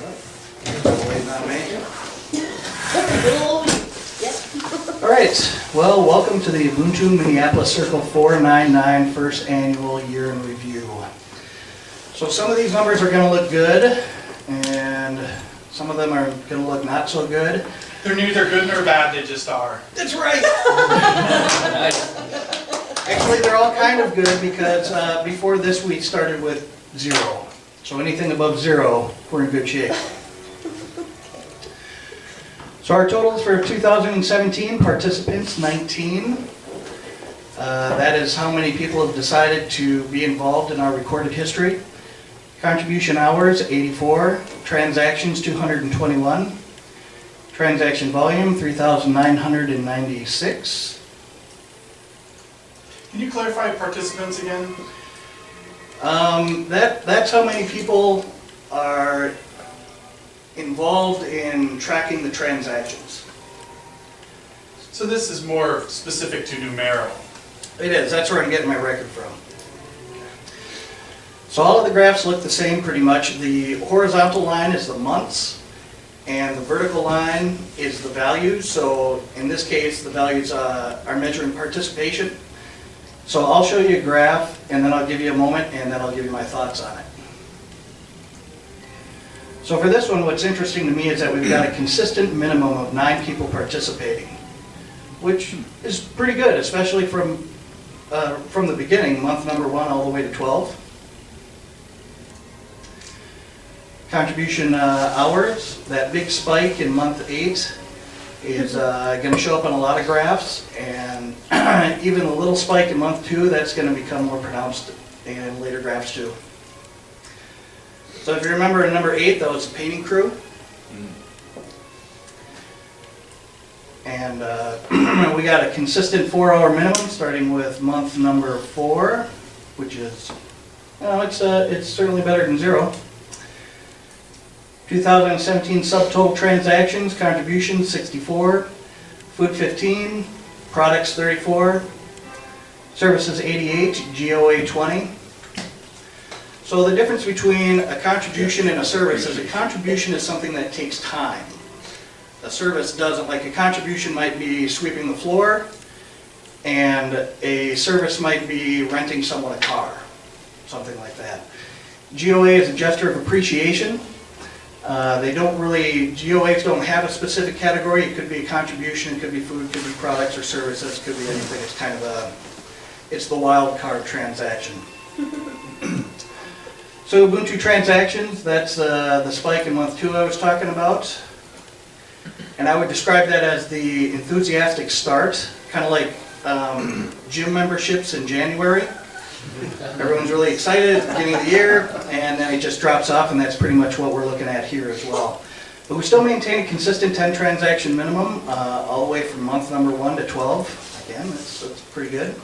Waiting on me. All right, well, welcome to the UBUNTU Minneapolis Circle 499 first annual year in review. So some of these numbers are going to look good, and some of them are going to look not so good. They're neither good nor bad, they just are. That's right! Actually, they're all kind of good because before this we started with 0. So anything above 0, we're in good shape. So our totals for 2017, participants 19. That is how many people have decided to be involved in our recorded history. Contribution hours 84, transactions 221, transaction volume 3,996. Can you clarify participants again? That's how many people are involved in tracking the transactions. So this is more specific to numerical. It is, that's where I'm getting my record from. So all of the graphs look the same pretty much. The horizontal line is the months, and the vertical line is the values. So in this case, the values are measuring participation. So I'll show you a graph, and then I'll give you a moment, and then I'll give you my thoughts on it. So for this one, what's interesting to me is that we've got a consistent minimum of 9 people participating, which is pretty good, especially from the beginning, month number 1 all the way to 12. Contribution hours, that big spike in month 8 is going to show up on a lot of graphs, and even a little spike in month 2, that's going to become more pronounced in later graphs too. So if you remember in number 8, that was the painting crew. And we got a consistent 4-hour minimum starting with month number 4, which is, it's certainly better than 0. 2017 subtotal transactions, contributions 64, food 15, products 34, services 88, GOA 20. So the difference between a contribution and a service is a contribution is something that takes time. A service doesn't. Like a contribution might be sweeping the floor, and a service might be renting someone a car, something like that. GOA is a gesture of appreciation. GOAs don't have a specific category. It could be a contribution, it could be food, it could be products or services, it could be anything. It's kind of it's the wild card transaction. So UBUNTU transactions, that's the spike in month 2 I was talking about. And I would describe that as the enthusiastic start, kind of like gym memberships in January. Everyone's really excited at the beginning of the year, and then it just drops off, and that's pretty much what we're looking at here as well. But we still maintain a consistent 10 transaction minimum all the way from month number 1 to 12. Again, that's pretty good.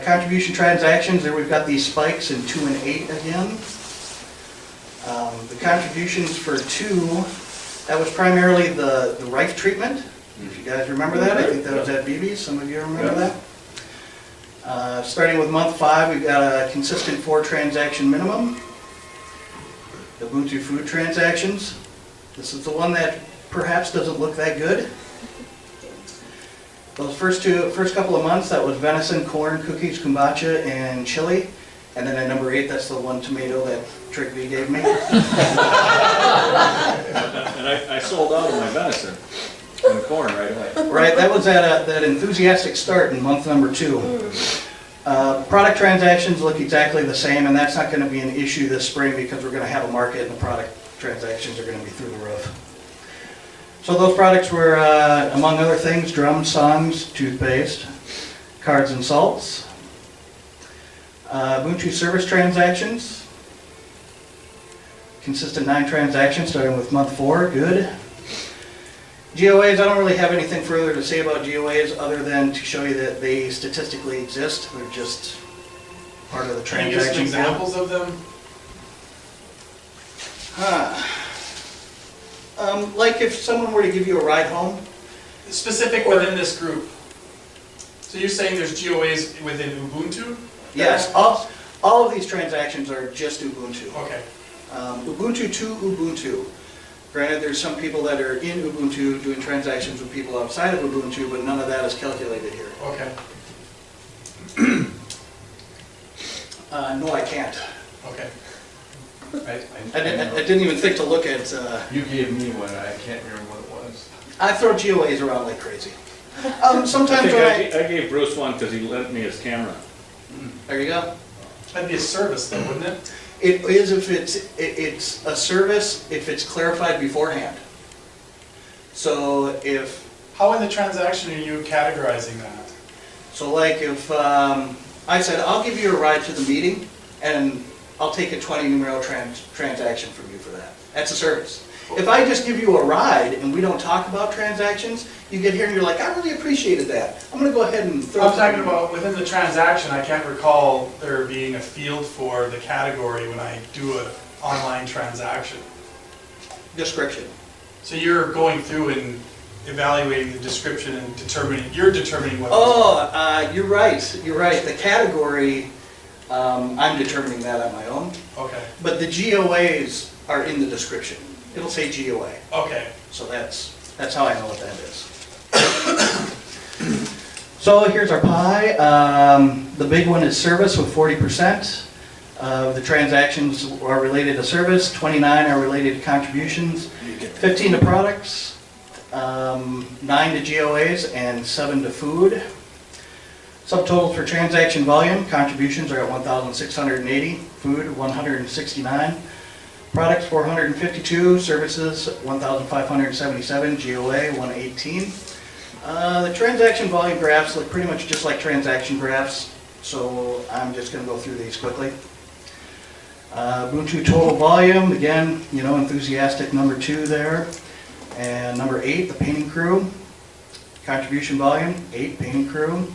Contribution transactions, there we've got these spikes in 2 and 8 again. The contributions for 2, that was primarily the Rife treatment. If you guys remember that, I think that was at BB's. Some of you remember that. Starting with month 5, we've got a consistent 4 transaction minimum. The UBUNTU food transactions. This is the one that perhaps doesn't look that good. Those first couple of months, that was venison, corn, cookies, kombucha, and chili. And then at number 8, that's the one tomato that Trick V gave me. And I sold out of my venison and corn right away. Right, that was that enthusiastic start in month number 2. Product transactions look exactly the same, and that's not going to be an issue this spring because we're going to have a market and the product transactions are going to be through the roof. So those products were, among other things, drums, songs, toothpaste, cards and salts. UBUNTU service transactions. Consistent 9 transactions starting with month 4, good. GOAs, I don't really have anything further to say about GOAs other than to show you that they statistically exist. They're just part of the Can you give some transaction. examples of them? Like if someone were to give you a ride home. Specific within this group. So you're saying there's GOAs within UBUNTU? Yes, all of these transactions are just UBUNTU. Okay. Ubuntu to Ubuntu. Granted, there's some people that are in Ubuntu doing transactions with people outside of Ubuntu, but none of that is calculated here. Okay, No, I can't. okay. I didn't even think to look at, You gave me one, I can't remember what it was. I throw GOAs around like crazy. I Sometimes think when I gave Bruce one because he lent me his camera. there you go. That'd be a service though, wouldn't it? It is if it's a service if it's clarified beforehand. So if, How in the transaction are you categorizing that? so like if I said, I'll give you a ride to the meeting and I'll take a 20 numero transaction from you for that. That's a service. If I just give you a ride and we don't talk about transactions, you get here and you're like, I really appreciated that. I'm gonna go ahead and throw. I'm talking about within the transaction, I can't recall there being a field for the category when I do an online transaction. Description. So you're going through and evaluating the description and you're determining what. Oh, you're right, The category, I'm determining that on my own. Okay, But the GOAs are in the description. It'll say GOA. okay. So that's how I know what that is. So here's our pie. The big one is service with 40%. The transactions are related to service, 29 are related to contributions, 15 to products, 9 to GOAs, and 7 to food. Subtotals for transaction volume, contributions are at 1,680, food 169. Products 452, services 1,577, GOA 118. The transaction volume graphs look pretty much just like transaction graphs, so I'm just going to go through these quickly. Ubuntu total volume, again, enthusiastic number 2 there. And number 8, the painting crew. Contribution volume, 8, painting crew.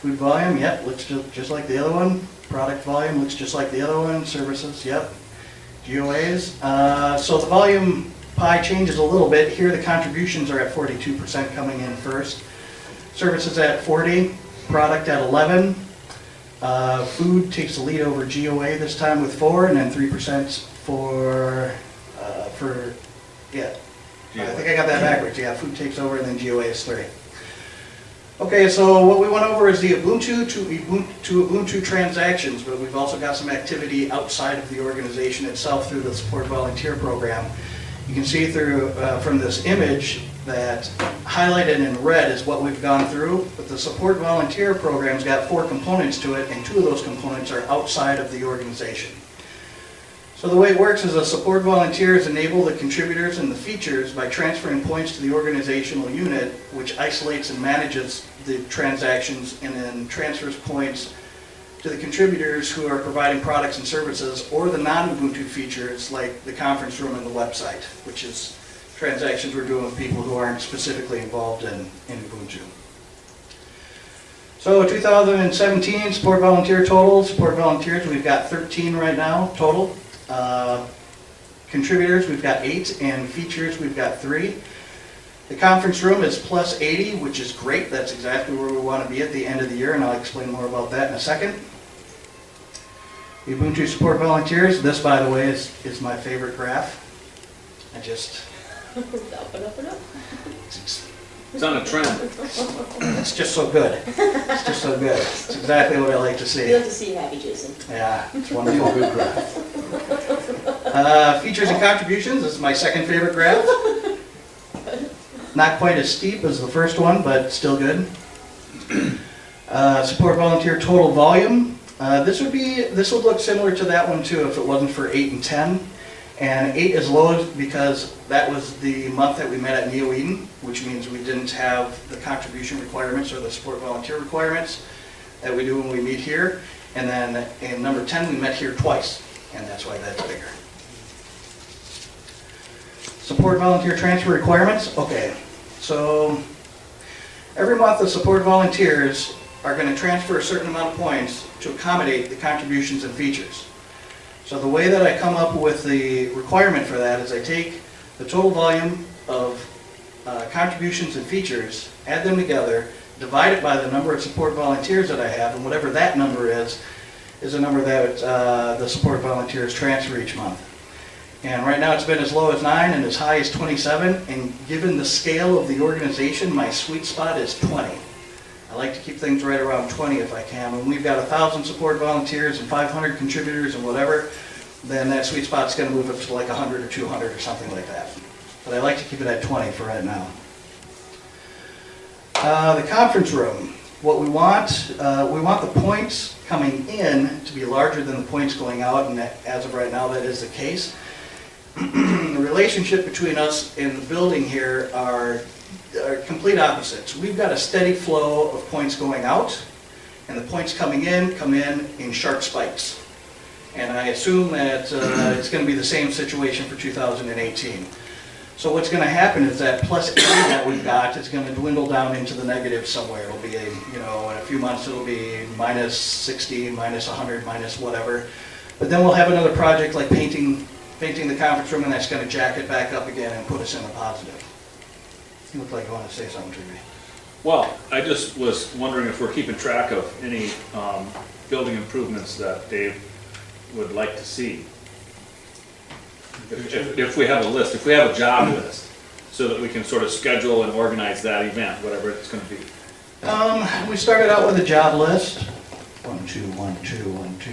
Food volume, yep, looks just like the other one. Product volume looks just like the other one. Services, yep. GOAs. So the volume pie changes a little bit. Here the contributions are at 42% coming in first. Services at 40, product at 11. Food takes the lead over GOA this time with 4, and then 3% for yeah. I think I got that backwards. Yeah, food takes over, and then GOA is 3. Okay, so what we went over is the Ubuntu to Ubuntu transactions, but we've also got some activity outside of the organization itself through the Support Volunteer Program. You can see through from this image that highlighted in red is what we've gone through, but the Support Volunteer Program's got 4 components to it, and 2 of those components are outside of the organization. So the way it works is the support volunteers enable the contributors and the features by transferring points to the organizational unit, which isolates and manages the transactions and then transfers points to the contributors who are providing products and services, or the non-Ubuntu features like the conference room and the website, which is transactions we're doing with people who aren't specifically involved in Ubuntu. So 2017 support volunteer total. Support volunteers, we've got 13 right now total. Contributors, we've got 8, and features, we've got 3. The conference room is plus 80, which is great. That's exactly where we want to be at the end of the year, and I'll explain more about that in a second. The Ubuntu support volunteers, this, by the way, is my favorite graph. Up and up and up. It's on a trend. It's just so good. It's just so good. It's exactly what I like to We see. like to see you happy, Jason. Yeah, it's wonderful. Good graph. Features and contributions, this is my second favorite graph. Not quite as steep as the first one, but still good. Support volunteer total volume. This would look similar to that one too if it wasn't for 8 and 10. And 8 is low because that was the month that we met at Neo Eden, which means we didn't have the contribution requirements or the support volunteer requirements that we do when we meet here. And then in number 10, we met here twice, and that's why that's bigger. Support volunteer transfer requirements. Okay, so every month the support volunteers are going to transfer a certain amount of points to accommodate the contributions and features. So the way that I come up with the requirement for that is I take the total volume of contributions and features, add them together, divide it by the number of support volunteers that I have, and whatever that number is a number that the support volunteers transfer each month. And right now it's been as low as 9 and as high as 27, and given the scale of the organization, my sweet spot is 20. I like to keep things right around 20 if I can. When we've got 1,000 support volunteers and 500 contributors and whatever, then that sweet spot's gonna move up to like 100 or 200 or something like that. But I like to keep it at 20 for right now. The conference room. What we want the points coming in to be larger than the points going out, and as of right now, that is the case. The relationship between us and the building here are complete opposites. We've got a steady flow of points going out, and the points coming in come in sharp spikes. And I assume that it's going to be the same situation for 2018. So what's going to happen is that plus 80 that we've got is going to dwindle down into the negative somewhere. It'll be, in a few months it'll be minus 60, minus 100, minus whatever. But then we'll have another project like painting the conference room, and that's going to jack it back up again and put us in the positive. You look like you want to say something to me. Well, I just was wondering if we're keeping track of any building improvements that Dave would like to see. If we have a list, if we have a job list, so that we can sort of schedule and organize that event, whatever it's going to be. We started out with a job list. 1, 2, 1, 2, 1, 2.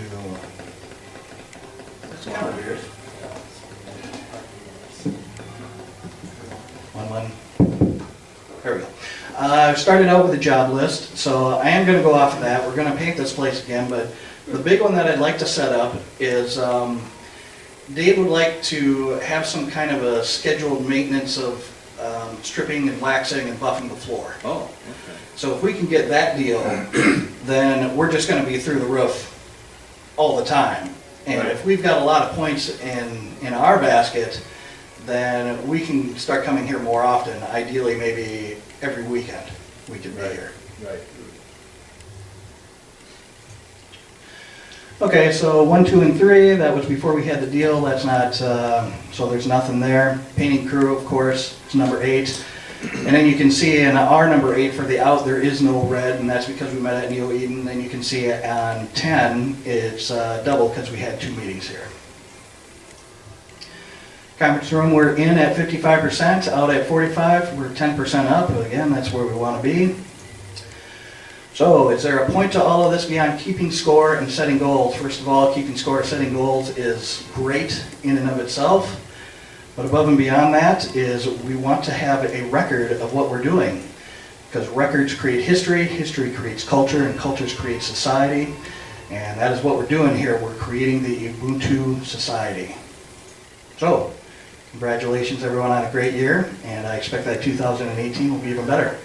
That's kind of weird. 1. There we go. I started out with a job list, so I am going to go off of that. We're going to paint this place again, but the big one that I'd like to set up is Dave would like to have some kind of a scheduled maintenance of stripping and waxing and buffing the floor. Oh, okay. So if we can get that deal, then we're just going to be through the roof all the time. And Right. if we've got a lot of points in our basket, then we can start coming here more often. Ideally, maybe every weekend we could be here. Right. Okay, so 1, 2, and 3, that was before we had the deal. That's not, so there's nothing there. Painting crew, of course, it's number 8. And then you can see in our number 8 for the out, there is no red, and that's because we met at Neo Eden. Then you can see on 10, it's double because we had 2 meetings here. Conference room, we're in at 55%, out at 45%. We're 10% up. Again, that's where we want to be. So, is there a point to all of this beyond keeping score and setting goals? First of all, keeping score and setting goals is great in and of itself. But above and beyond that is we want to have a record of what we're doing. Because records create history, history creates culture, and cultures create society. And that is what we're doing here. We're creating the UBUNTU society. So, congratulations everyone on a great year, and I expect that 2018 will be even better.